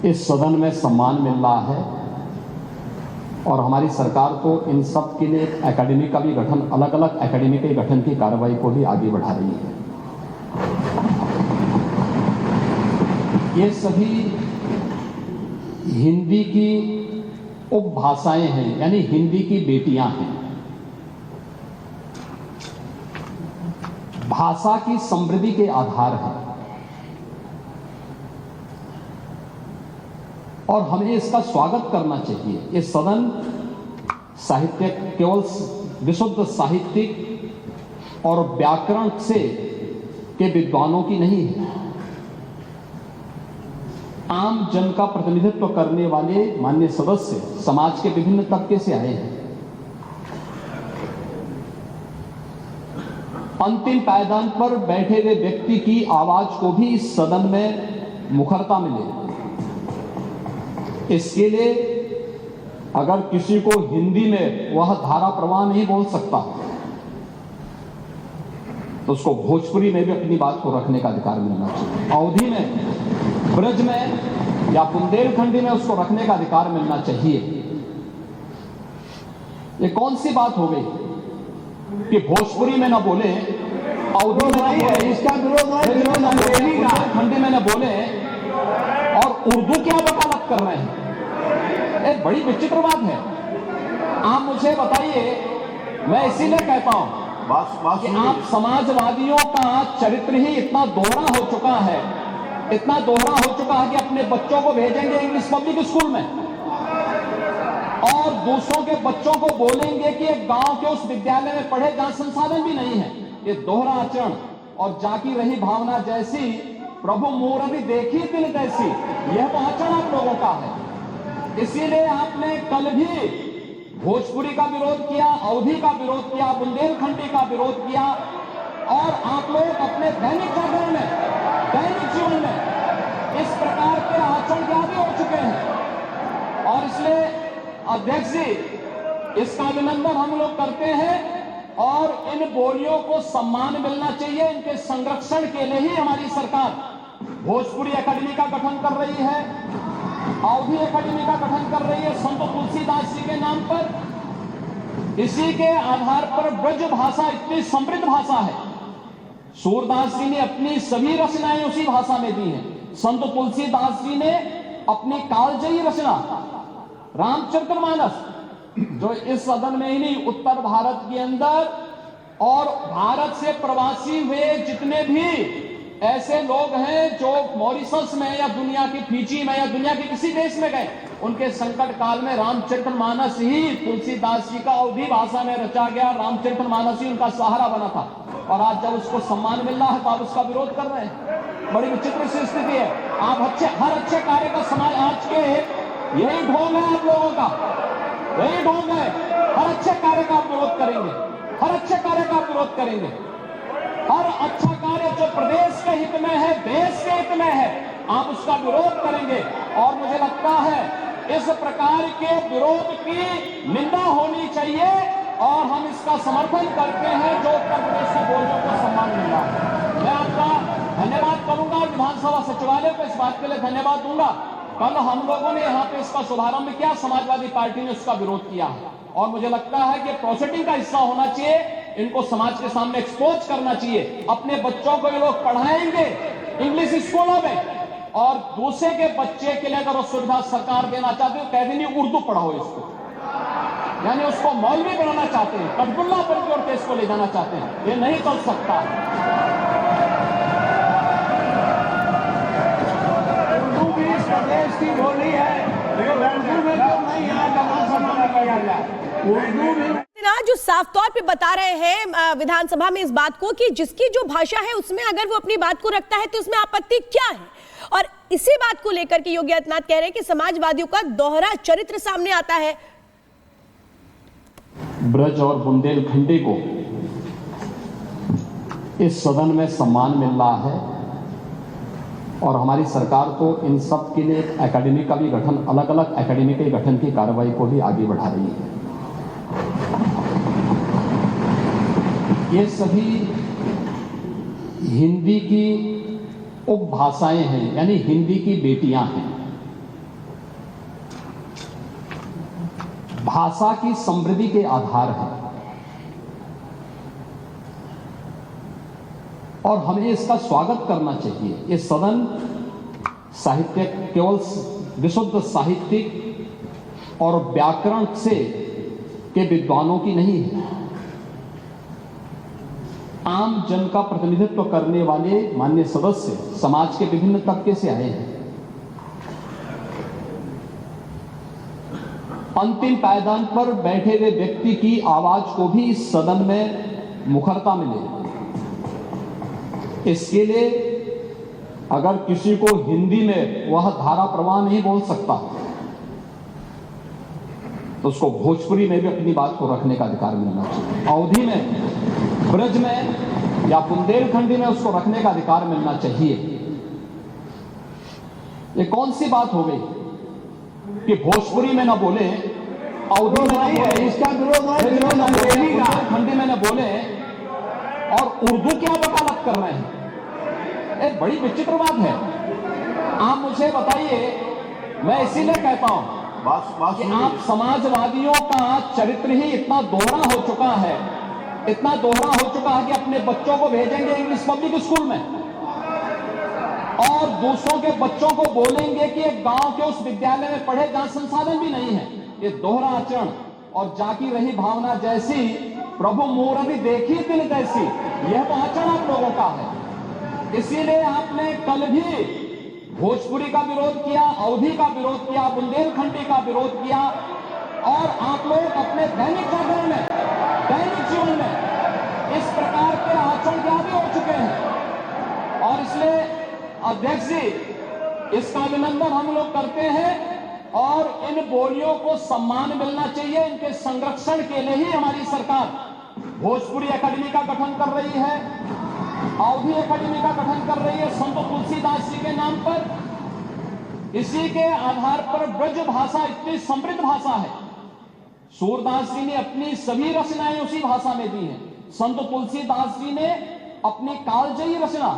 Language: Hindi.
इस सदन में सम्मान मिल रहा है और हमारी सरकार तो इन सब के लिए एकेडमी का भी गठन, अलग अलग एकेडमी के गठन की कार्रवाई को भी आगे बढ़ा रही है। ये सभी हिंदी की उपभाषाएं हैं, यानी हिंदी की बेटियां हैं। भाषा की समृद्धि के आधार हैं और हमें इसका स्वागत करना चाहिए। ये सदन साहित्य केवल विशुद्ध साहित्यिक और व्याकरण से के विद्वानों की नहीं है, आम जन का प्रतिनिधित्व करने वाले माननीय सदस्य समाज के विभिन्न तबके से आए हैं। अंतिम पायदान पर बैठे हुए व्यक्ति की आवाज को भी इस सदन में मुखरता मिले। इसके लिए अगर किसी को हिंदी में वह धारा प्रवाह नहीं बोल सकता तो उसको भोजपुरी में भी अपनी बात को रखने का अधिकार मिलना चाहिए। अवधी में, ब्रज में या बुंदेलखंडी में उसको रखने का अधिकार मिलना चाहिए। ये कौन सी बात हो गई कि भोजपुरी में ना बोले, अवधी में ना बोले, इसका बुंदेलखंडी में ना बोले और उर्दू क्या वकालत कर रहे हैं? एक बड़ी विचित्र बात है। आप मुझे बताइए, मैं इसीलिए कहता हूं कि आप समाजवादियों का चरित्र ही इतना दोहरा हो चुका है, इतना दोहरा हो चुका है कि अपने बच्चों को भेजेंगे इंग्लिश पब्लिक स्कूल में और दूसरों के बच्चों को बोलेंगे कि एक गांव के उस विद्यालय में पढ़े जहां संसाधन भी नहीं है। ये दोहरा आचरण और जाकी रही भावना जैसी प्रभु मूर्ति देखी दिल जैसी, यह तो आचरण आप लोगों का है। इसीलिए आपने कल भी भोजपुरी का विरोध किया, अवधी का विरोध किया, बुंदेलखंडी का विरोध किया और आप लोग अपने दैनिक जागरण में, दैनिक जीवन में इस प्रकार के आचरण के आदी हो चुके हैं। और इसलिए अध्यक्ष जी, इसका अभिनंदन हम लोग करते हैं और इन बोलियों को सम्मान मिलना चाहिए। इनके संरक्षण के लिए ही हमारी सरकार भोजपुरी एकेडमी का गठन कर रही है, अवधी एकेडमी का गठन कर रही है संत तुलसीदास जी के नाम पर। इसी के आधार पर ब्रज भाषा इतनी समृद्ध भाषा है। सूरदास जी ने अपनी सभी रचनाएं उसी भाषा में दी हैं। संत तुलसीदास जी ने अपनी कालजयी रचना रामचरितमानस, जो इस सदन में ही नहीं, उत्तर भारत के अंदर और भारत से प्रवासी हुए जितने भी ऐसे लोग हैं जो मॉरिशस में या दुनिया की फिजी में या दुनिया के किसी देश में गए, उनके संकट काल में रामचरितमानस ही तुलसीदास जी का अवधी भाषा में रचा गया रामचरितमानस ही उनका सहारा बना था। और आज जब उसको सम्मान मिल रहा है तो आप उसका विरोध कर रहे हैं। बड़ी विचित्र सी स्थिति है। आप हर अच्छे कार्य का समाज, आज के यही ढोंग है आप लोगों का, यही ढोंग है। हर अच्छे कार्य का आप विरोध करेंगे, हर अच्छे कार्य का आप विरोध करेंगे। हर अच्छा कार्य जो प्रदेश के हित में है, देश के हित में है, आप उसका विरोध करेंगे। और मुझे लगता है इस प्रकार के विरोध की निंदा होनी चाहिए और हम इसका समर्थन करते हैं जो उत्तर प्रदेश की बोलियों को सम्मान मिल रहा है। मैं आपका धन्यवाद करूंगा, विधानसभा सचिवालय को इस बात के लिए धन्यवाद दूंगा। कल हम लोगों ने यहाँ पे इसका शुभारंभ किया, समाजवादी पार्टी ने उसका विरोध किया और मुझे लगता है कि प्रोसीडिंग का हिस्सा होना चाहिए। इनको समाज के सामने एक्सपोज करना चाहिए। अपने बच्चों को ये लोग पढ़ाएंगे इंग्लिश स्कूलों में और दूसरे के बच्चे के लिए अगर वो सुविधा सरकार देना चाहती है, कह देंगे उर्दू पढ़ाओ इसको, यानी उसको मौलवी बनाना चाहते हैं, कटबुल्लापुर की ओर इसको ले जाना चाहते हैं। ये नहीं चल सकता। उर्दू भी इस प्रदेश की बोली है, उर्दू में तो नहीं है, उर्दू भी जो साफ तौर पे बता रहे हैं विधानसभा में इस बात को कि जिसकी जो भाषा है उसमें अगर वो अपनी बात को रखता है तो उसमें आपत्ति क्या है। और इसी बात को लेकर के योगी आदित्यनाथ कह रहे हैं कि समाजवादियों का दोहरा चरित्र सामने आता है। ब्रज और बुंदेलखंडी को इस सदन में सम्मान मिल रहा है और हमारी सरकार तो इन सब के लिए एकेडमी का भी गठन, अलग अलग एकेडमी के गठन की कार्रवाई को भी आगे बढ़ा रही है। ये सभी हिंदी की उपभाषाएं हैं, यानी हिंदी की बेटियां हैं। भाषा की समृद्धि के आधार है और हमें इसका स्वागत करना चाहिए। ये सदन साहित्य केवल विशुद्ध साहित्यिक और व्याकरण से के विद्वानों की नहीं है, आम जन का प्रतिनिधित्व करने वाले माननीय सदस्य समाज के विभिन्न तबके से आए हैं। अंतिम पायदान पर बैठे हुए व्यक्ति की आवाज को भी इस सदन में मुखरता मिले। इसके लिए अगर किसी को हिंदी में वह धारा प्रवाह नहीं बोल सकता तो उसको भोजपुरी में भी अपनी बात को रखने का अधिकार मिलना चाहिए। अवधी में, ब्रज में या बुंदेलखंडी में उसको रखने का अधिकार मिलना चाहिए। ये कौन सी बात हो गई कि भोजपुरी में ना बोले, अवधी में ना बोले, इसका विरोध है, खंडी में ना बोले और उर्दू क्या वकालत कर रहे हैं? एक बड़ी विचित्र बात है। आप मुझे बताइए, मैं इसीलिए कहता हूं कि आप समाजवादियों का चरित्र ही इतना दोहरा हो चुका है, इतना दोहरा हो चुका है कि अपने बच्चों को भेजेंगे इंग्लिश पब्लिक स्कूल में और दूसरों के बच्चों को बोलेंगे कि एक गांव के उस विद्यालय में पढ़े जहां संसाधन भी नहीं है। ये दोहरा आचरण और जाकी रही भावना जैसी प्रभु मूर्ति देखी तिल जैसी, यह तो आचरण आप लोगों का है। इसीलिए आपने कल भी भोजपुरी का विरोध किया, अवधी का विरोध किया, बुंदेलखंडी का विरोध किया और आप लोग अपने दैनिक जागरण में, दैनिक जीवन में इस प्रकार के आचरण के आदी हो चुके हैं। और इसलिए अध्यक्ष जी, इसका अभिनंदन हम लोग करते हैं और इन बोलियों को सम्मान मिलना चाहिए। इनके संरक्षण के लिए ही हमारी सरकार भोजपुरी एकेडमी का गठन कर रही है, अवधी एकेडमी का गठन कर रही है संत तुलसीदास जी के नाम पर। इसी के आधार पर ब्रज भाषा इतनी समृद्ध भाषा है। सूरदास जी ने अपनी सभी रचनाएं उसी भाषा में दी हैं। संत तुलसीदास जी ने अपनी कालजयी रचना